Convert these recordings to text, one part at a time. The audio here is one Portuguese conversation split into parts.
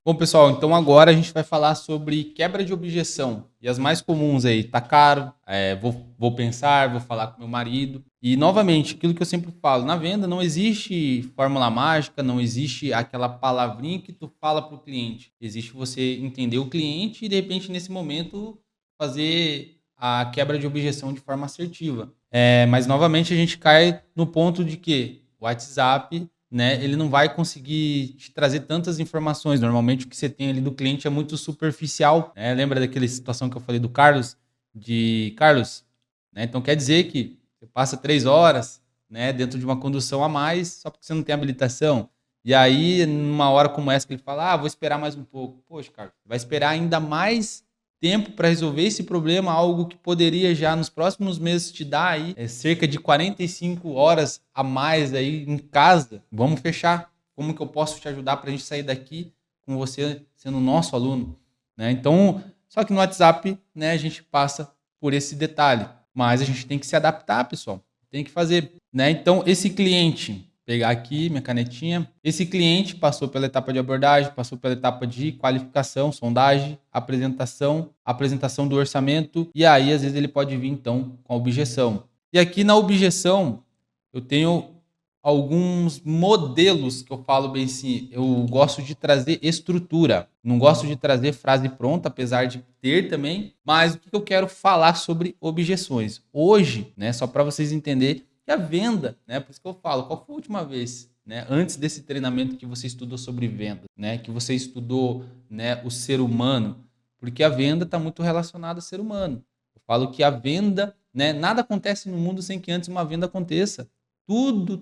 Bom, pessoal, então agora a gente vai falar sobre quebra de objeção. E as mais comuns aí, tá caro, vou pensar, vou falar com meu marido. E novamente, aquilo que eu sempre falo, na venda não existe fórmula mágica, não existe aquela palavrinha que tu fala para o cliente. Existe você entender o cliente e de repente nesse momento fazer a quebra de objeção de forma assertiva. Mas novamente a gente cai no ponto de que o WhatsApp, né, ele não vai conseguir te trazer tantas informações. Normalmente o que você tem ali do cliente é muito superficial, né? Lembra daquela situação que eu falei do Carlos? De Carlos, né? Então quer dizer que você passa 3 horas, né, dentro de uma condução a mais só porque você não tem habilitação. E aí, numa hora como essa que ele fala, vou esperar mais um pouco. Poxa, Carlos, vai esperar ainda mais tempo para resolver esse problema, algo que poderia já nos próximos meses te dar aí cerca de 45 horas a mais aí em casa. Vamos fechar. Como que eu posso te ajudar para a gente sair daqui com você sendo nosso aluno, né? Então, só que no WhatsApp, né, a gente passa por esse detalhe, mas a gente tem que se adaptar, pessoal. Tem que fazer, né? Então, esse cliente, pegar aqui minha canetinha. Esse cliente passou pela etapa de abordagem, passou pela etapa de qualificação, sondagem, apresentação do orçamento, e aí às vezes ele pode vir então com a objeção. E aqui na objeção eu tenho alguns modelos que eu falo bem assim, eu gosto de trazer estrutura, não gosto de trazer frase pronta, apesar de ter também, mas o que eu quero falar sobre objeções. Hoje, né, só para vocês entenderem, que a venda, né? Por isso que eu falo, qual foi a última vez, né, antes desse treinamento que você estudou sobre venda, né, que você estudou, né, o ser humano, porque a venda está muito relacionada ao ser humano. Eu falo que a venda, né, nada acontece no mundo sem que antes uma venda aconteça. Tudo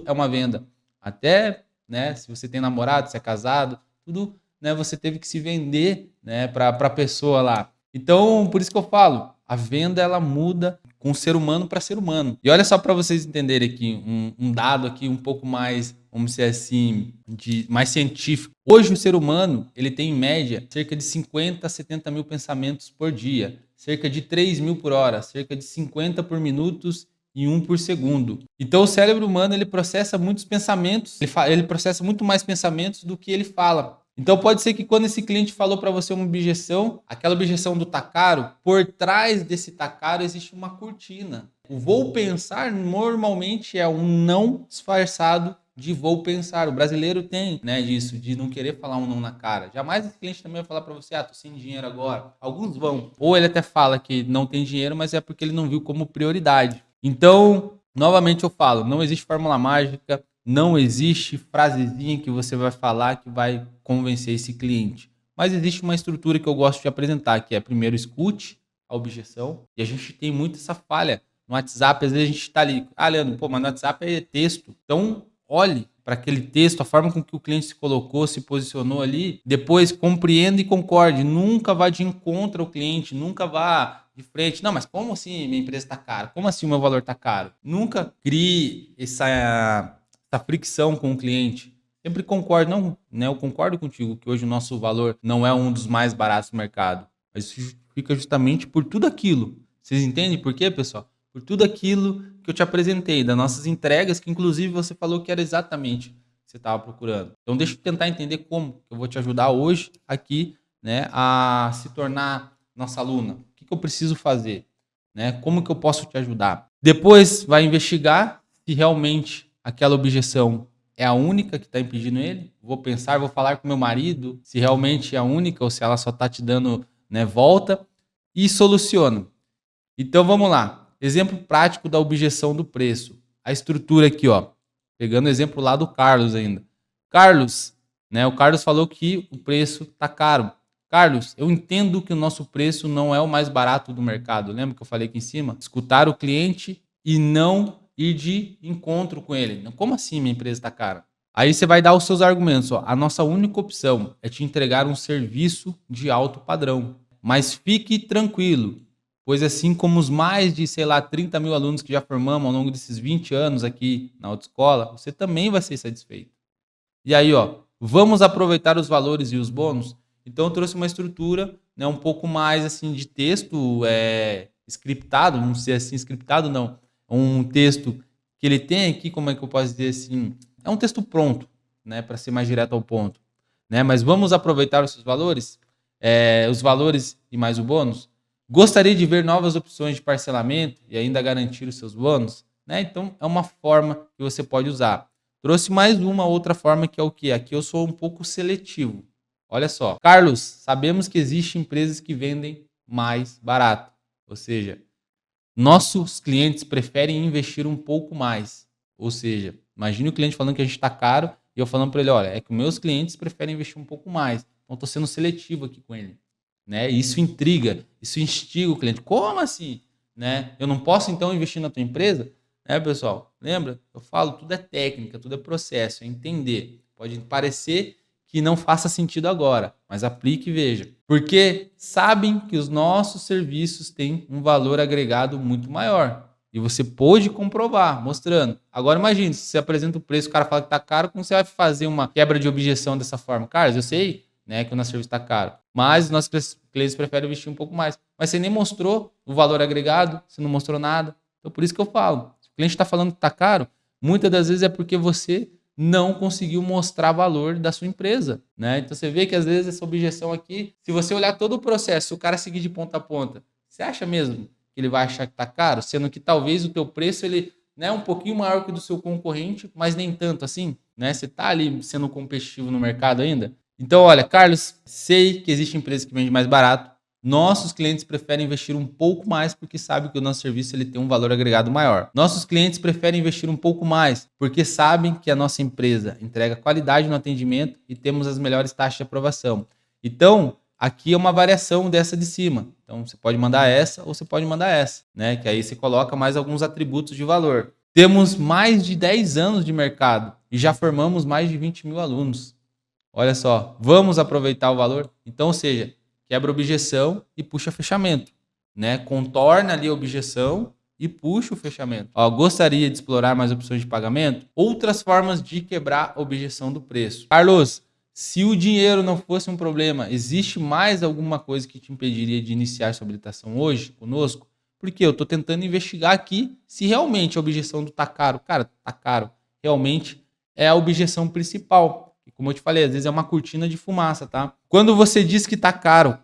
é uma venda. Até, né, se você tem namorado, se é casado, tudo, né, você teve que se vender, né, para a pessoa lá. Então, por isso que eu falo, a venda ela muda com ser humano para ser humano. E olha só para vocês entenderem aqui um dado aqui um pouco mais, vamos dizer assim, mais científico. Hoje o ser humano ele tem em média cerca de 50 a 70 mil pensamentos por dia, cerca de 3 mil por hora, cerca de 50 por minutos e 1 por segundo. Então o cérebro humano ele processa muitos pensamentos, ele processa muito mais pensamentos do que ele fala. Então pode ser que quando esse cliente falou para você uma objeção, aquela objeção do tá caro, por trás desse tá caro existe uma cortina. O vou pensar normalmente é um não disfarçado de vou pensar. O brasileiro tem, né, disso, de não querer falar um não na cara. Jamais esse cliente também vai falar para você, tô sem dinheiro agora. Alguns vão. Ou ele até fala que não tem dinheiro, mas é porque ele não viu como prioridade. Então, novamente eu falo, não existe fórmula mágica, não existe frasezinha que você vai falar que vai convencer esse cliente. Mas existe uma estrutura que eu gosto de apresentar, que é primeiro escute a objeção. E a gente tem muito essa falha. No WhatsApp, às vezes a gente está ali, Leandro, mas no WhatsApp é texto. Então, olhe para aquele texto, a forma com que o cliente se colocou, se posicionou ali. Depois, compreenda e concorde. Nunca vá de encontro ao cliente, nunca vá de frente. Não, mas como assim minha empresa está cara? Como assim o meu valor está caro? Nunca crie essa fricção com o cliente. Sempre concordo, não, né? Eu concordo contigo que hoje o nosso valor não é um dos mais baratos do mercado, mas isso fica justamente por tudo aquilo. Vocês entendem por quê, pessoal? Por tudo aquilo que eu te apresentei, das nossas entregas, que inclusive você falou que era exatamente o que você estava procurando. Então deixa eu tentar entender como eu vou te ajudar hoje aqui, né, a se tornar nossa aluna. O que eu preciso fazer? Né? Como que eu posso te ajudar? Depois vai investigar se realmente aquela objeção é a única que está impedindo ele. Vou pensar, vou falar com meu marido se realmente é a única ou se ela só está te dando, né, volta, e soluciona. Então vamos lá. Exemplo prático da objeção do preço. A estrutura aqui, ó. Pegando o exemplo lá do Carlos ainda. Carlos, né? O Carlos falou que o preço tá caro. Carlos, eu entendo que o nosso preço não é o mais barato do mercado. Lembra que eu falei aqui em cima? Escutar o cliente e não ir de encontro com ele. Como assim minha empresa está cara? Aí você vai dar os seus argumentos. Ó. A nossa única opção é te entregar um serviço de alto padrão. Mas fique tranquilo, pois assim como os mais de, 30 mil alunos que já formamos ao longo desses 20 anos aqui na autoescola, você também vai ser satisfeito. E aí, ó, vamos aproveitar os valores e os bônus? Então eu trouxe uma estrutura, né, um pouco mais assim de texto scriptado, não sei assim, scriptado não, um texto que ele tem aqui, como é que eu posso dizer assim, é um texto pronto, né, para ser mais direto ao ponto. né? Mas vamos aproveitar os seus valores? Os valores e mais o bônus? Gostaria de ver novas opções de parcelamento e ainda garantir os seus bônus? Né? Então, é uma forma que você pode usar. Trouxe mais uma outra forma que é o quê? Aqui eu sou um pouco seletivo. Olha só. Carlos, sabemos que existem empresas que vendem mais barato. Ou seja, nossos clientes preferem investir um pouco mais. Ou seja, imagine o cliente falando que a gente está caro e eu falando para ele, olha, é que meus clientes preferem investir um pouco mais. Então, estou sendo seletivo aqui com ele. Né? Isso intriga, isso instiga o cliente. Como assim? Né? Eu não posso, então, investir na tua empresa? Né, pessoal? Lembra? Eu falo, tudo é técnica, tudo é processo, é entender. Pode parecer que não faça sentido agora, mas aplique e veja. Porque sabem que os nossos serviços têm um valor agregado muito maior. E você pôde comprovar, mostrando. Agora imagine, se você apresenta o preço, o cara fala que está caro, como você vai fazer uma quebra de objeção dessa forma? Carlos, eu sei, né, que o nosso serviço está caro, mas os nossos clientes preferem investir um pouco mais. Mas você nem mostrou o valor agregado, você não mostrou nada. Então por isso que eu falo, se o cliente está falando que está caro, muitas das vezes é porque você não conseguiu mostrar valor da sua empresa, né? Então você vê que às vezes essa objeção aqui, se você olhar todo o processo, se o cara seguir de ponta a ponta, você acha mesmo que ele vai achar que está caro? Sendo que talvez o teu preço ele, né, é um pouquinho maior que o do seu concorrente, mas nem tanto assim, né? Você está ali sendo competitivo no mercado ainda. Então, olha, Carlos, sei que existe empresa que vende mais barato. Nossos clientes preferem investir um pouco mais porque sabem que o nosso serviço ele tem um valor agregado maior. Nossos clientes preferem investir um pouco mais porque sabem que a nossa empresa entrega qualidade no atendimento e temos as melhores taxas de aprovação. Então, aqui é uma variação dessa de cima. Então, você pode mandar essa ou você pode mandar essa, né? Que aí você coloca mais alguns atributos de valor. Temos mais de 10 anos de mercado e já formamos mais de 20 mil alunos. Olha só, vamos aproveitar o valor? Então, ou seja, quebra objeção e puxa fechamento, né? Contorna ali a objeção e puxa o fechamento. Ó, gostaria de explorar mais opções de pagamento? Outras formas de quebrar a objeção do preço. Carlos, se o dinheiro não fosse um problema, existe mais alguma coisa que te impediria de iniciar sua habilitação hoje conosco? Porque eu estou tentando investigar aqui se realmente a objeção do tá caro, cara, tá caro, realmente é a objeção principal. Como eu te falei, às vezes é uma cortina de fumaça, tá? Quando você diz que está caro,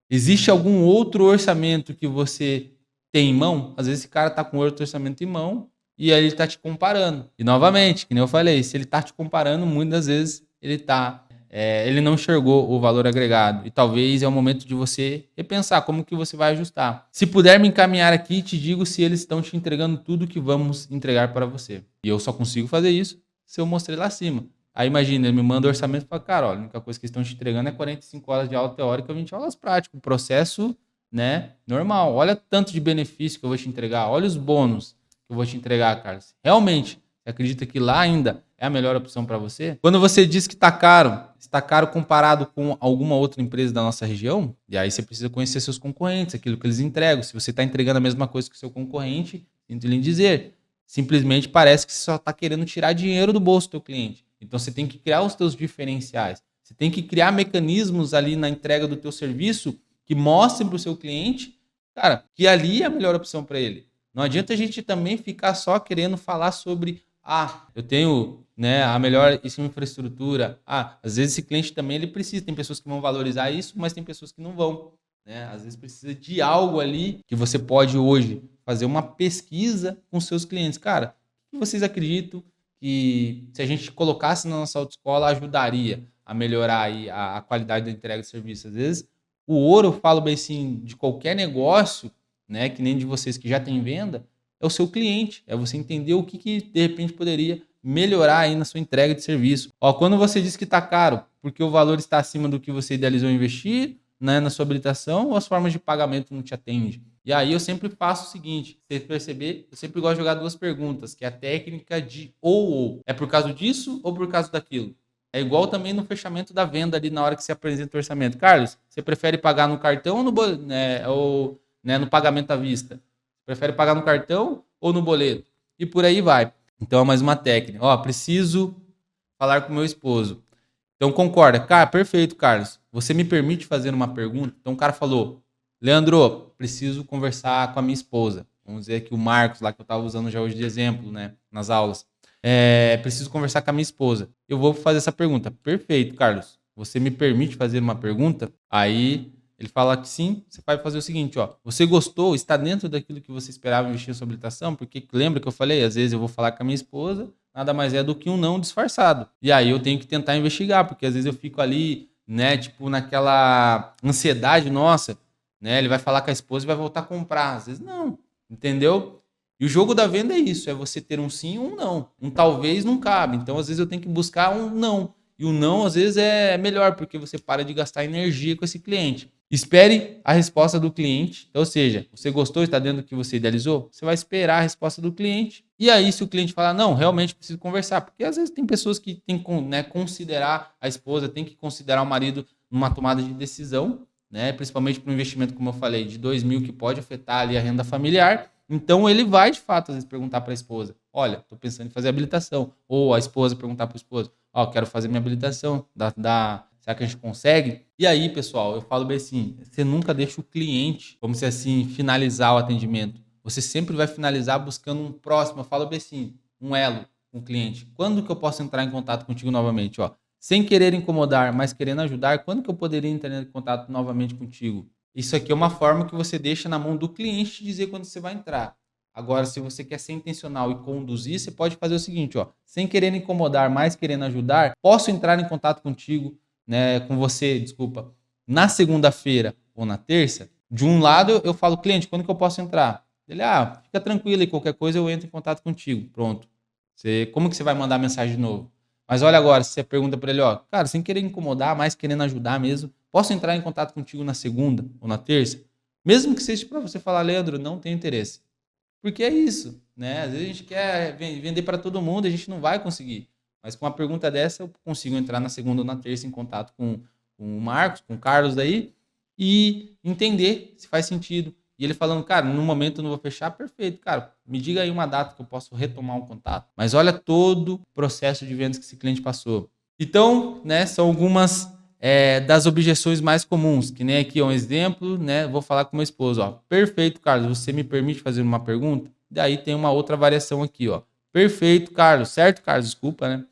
existe algum outro orçamento que você tem em mão? Às vezes esse cara está com outro orçamento em mão e aí ele está te comparando. E novamente, que nem eu falei, se ele está te comparando, muitas vezes ele não enxergou o valor agregado. E talvez é o momento de você repensar como que você vai ajustar. Se puder me encaminhar aqui, te digo se eles estão te entregando tudo que vamos entregar para você. E eu só consigo fazer isso se eu mostrei lá acima. Aí imagina, ele me manda o orçamento e fala, cara, olha, a única coisa que eles estão te entregando é 45 horas de aula teórica e 20 aulas práticas. O processo, né, normal. Olha tanto de benefício que eu vou te entregar. Olha os bônus que eu vou te entregar, Carlos. Realmente, você acredita que lá ainda é a melhor opção para você? Quando você diz que está caro comparado com alguma outra empresa da nossa região, e aí você precisa conhecer seus concorrentes, aquilo que eles entregam. Se você está entregando a mesma coisa que o seu concorrente, sinto lhe dizer, simplesmente parece que você só está querendo tirar dinheiro do bolso do teu cliente. Então você tem que criar os teus diferenciais. Você tem que criar mecanismos ali na entrega do teu serviço que mostrem para o seu cliente, cara, que ali é a melhor opção para ele. Não adianta a gente também ficar só querendo falar sobre, eu tenho, né, a melhor infraestrutura. Às vezes esse cliente também ele precisa. Tem pessoas que vão valorizar isso, mas tem pessoas que não vão. Né? Às vezes precisa de algo ali que você pode hoje fazer uma pesquisa com seus clientes. Cara, o que vocês acreditam que se a gente colocasse na nossa autoescola ajudaria a melhorar aí a qualidade da entrega de serviço? Às vezes o ouro, eu falo bem assim, de qualquer negócio, né, que nem de vocês que já tem venda, é o seu cliente, é você entender o que de repente poderia melhorar aí na sua entrega de serviço. Quando você diz que está caro, porque o valor está acima do que você idealizou investir, né, na sua habilitação, ou as formas de pagamento não te atendem? E aí eu sempre faço o seguinte, você perceber, eu sempre gosto de jogar duas perguntas, que é a técnica de ou. É por causa disso ou por causa daquilo? É igual também no fechamento da venda ali na hora que você apresenta o orçamento. Carlos, você prefere pagar no cartão ou no boleto, né, ou, né, no pagamento à vista? Prefere pagar no cartão ou no boleto? E por aí vai. Então é mais uma técnica. Preciso falar com meu esposo. Então concorda. Cara, perfeito, Carlos. Você me permite fazer uma pergunta? Então o cara falou, Leandro, preciso conversar com a minha esposa. Vamos dizer que o Marcos, lá que eu estava usando já hoje de exemplo, né, nas aulas. Preciso conversar com a minha esposa. Eu vou fazer essa pergunta. Perfeito, Carlos. você me permite fazer uma pergunta? Aí ele fala que sim, você vai fazer o seguinte, ó, você gostou, está dentro daquilo que você esperava investir na sua habilitação? Porque lembra que eu falei, às vezes eu vou falar com a minha esposa, nada mais é do que um não disfarçado. E aí eu tenho que tentar investigar, porque às vezes eu fico ali, né, tipo naquela ansiedade nossa, né, ele vai falar com a esposa e vai voltar a comprar. Às vezes não, entendeu? E o jogo da venda é isso, é você ter um sim ou um não. Um talvez não cabe, então às vezes eu tenho que buscar um não. E o não, às vezes, é melhor, porque você para de gastar energia com esse cliente. Espere a resposta do cliente. Ou seja, você gostou, está dentro do que você idealizou? Você vai esperar a resposta do cliente. E aí, se o cliente falar, não, realmente preciso conversar. Porque às vezes tem pessoas que têm que, né, considerar a esposa, tem que considerar o marido numa tomada de decisão, né? Principalmente para um investimento, como eu falei, de 2.000 que pode afetar ali a renda familiar. Então ele vai, de fato, às vezes perguntar para a esposa, olha, estou pensando em fazer habilitação. Ou a esposa perguntar para o esposo, ó, quero fazer minha habilitação, será que a gente consegue? E aí, pessoal, eu falo bem assim, você nunca deixa o cliente, vamos dizer assim, finalizar o atendimento. Você sempre vai finalizar buscando um próximo, eu falo bem assim, um elo com o cliente. Quando que eu posso entrar em contato contigo novamente? Ó, sem querer incomodar, mas querendo ajudar, quando que eu poderia entrar em contato novamente contigo? Isso aqui é uma forma que você deixa na mão do cliente dizer quando você vai entrar. Agora, se você quer ser intencional e conduzir, você pode fazer o seguinte, ó, sem querer incomodar, mas querendo ajudar, posso entrar em contato contigo, né, com você, desculpa, na segunda-feira ou na terça? De um lado, eu falo, cliente, quando que eu posso entrar? Ele, fica tranquilo, e qualquer coisa eu entro em contato contigo. Pronto. Como que você vai mandar mensagem de novo? Mas olha agora, se você pergunta para ele, ó, cara, sem querer incomodar, mas querendo ajudar mesmo, posso entrar em contato contigo na segunda ou na terça? Mesmo que seja para você falar, Leandro, não tenho interesse. Porque é isso, né? Às vezes a gente quer vender para todo mundo, a gente não vai conseguir. Mas com uma pergunta dessa, eu consigo entrar na segunda ou na terça em contato com o Marcos, com o Carlos aí, e entender se faz sentido. E ele falando, cara, no momento eu não vou fechar, perfeito, cara, me diga aí uma data que eu posso retomar um contato. Mas olha todo o processo de vendas que esse cliente passou. Então, né, são algumas das objeções mais comuns, que nem aqui é um exemplo, né? Vou falar com meu esposo, ó. Perfeito, Carlos, você me permite fazer uma pergunta? Daí tem uma outra variação aqui, ó. Perfeito, Carlos. Certo, Carlos? Desculpa, né?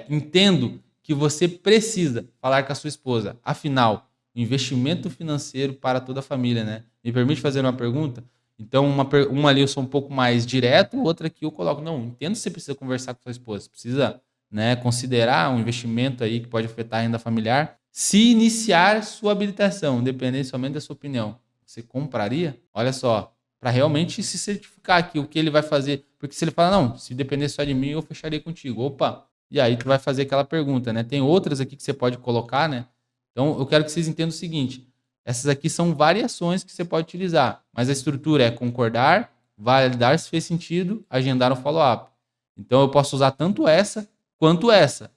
Entendo que você precisa falar com a sua esposa. Afinal, investimento financeiro para toda a família, né? Me permite fazer uma pergunta? Então, uma ali eu sou um pouco mais direto, outra aqui eu coloco, não, entendo que você precisa conversar com a sua esposa, você precisa, né, considerar um investimento aí que pode afetar a renda familiar. Se iniciar sua habilitação, dependendo somente da sua opinião, você compraria? Olha só, para realmente se certificar que o que ele vai fazer, porque se ele fala, não, se depender só de mim, eu fecharia contigo. Opa, e aí tu vai fazer aquela pergunta, né? Tem outras aqui que você pode colocar, né? Então, eu quero que vocês entendam o seguinte, essas aqui são variações que você pode utilizar, mas a estrutura é concordar, validar se fez sentido, agendar um follow-up. Então, eu posso usar tanto essa quanto essa,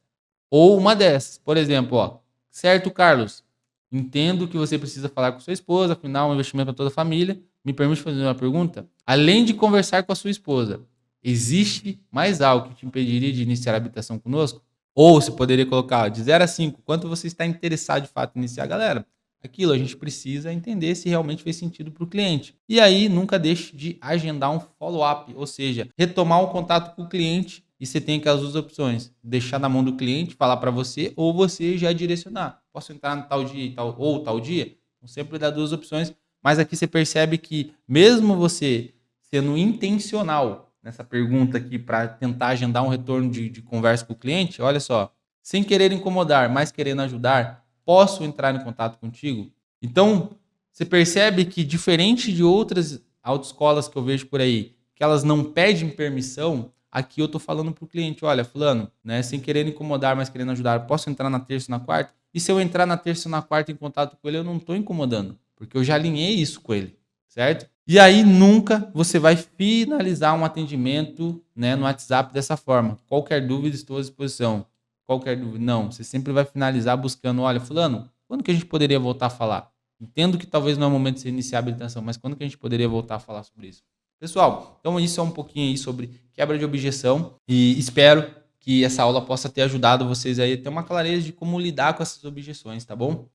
ou uma dessas. Por exemplo, ó, certo, Carlos, entendo que você precisa falar com sua esposa, afinal, é um investimento para toda a família. Me permite fazer uma pergunta? Além de conversar com a sua esposa, existe mais algo que te impediria de iniciar a habitação conosco? Ou você poderia colocar de 0 a 5, quanto você está interessado de fato em iniciar, galera? Aquilo a gente precisa entender se realmente fez sentido para o cliente. E aí, nunca deixe de agendar um follow-up, ou seja, retomar um contato com o cliente. E você tem aquelas duas opções, deixar na mão do cliente, falar para você, ou você já direcionar. Posso entrar no tal dia ou tal dia? Então, sempre dá duas opções, mas aqui você percebe que mesmo você sendo intencional nessa pergunta aqui para tentar agendar um retorno de conversa com o cliente, olha só, sem querer incomodar, mas querendo ajudar, posso entrar em contato contigo? Então, você percebe que diferente de outras autoescolas que eu vejo por aí, que elas não pedem permissão, aqui eu estou falando para o cliente, olha, fulano, né, sem querer incomodar, mas querendo ajudar, posso entrar na terça e na quarta? E se eu entrar na terça e na quarta em contato com ele, eu não estou incomodando, porque eu já alinhei isso com ele, certo? E aí nunca você vai finalizar um atendimento, né, no WhatsApp dessa forma. Qualquer dúvida, estou à disposição. Qualquer dúvida, não. Você sempre vai finalizar buscando, olha, fulano, quando que a gente poderia voltar a falar? Entendo que talvez não é o momento de você iniciar a habilitação, mas quando que a gente poderia voltar a falar sobre isso? Pessoal, então isso é um pouquinho aí sobre quebra de objeção e espero que essa aula possa ter ajudado vocês aí a ter uma clareza de como lidar com essas objeções, tá bom?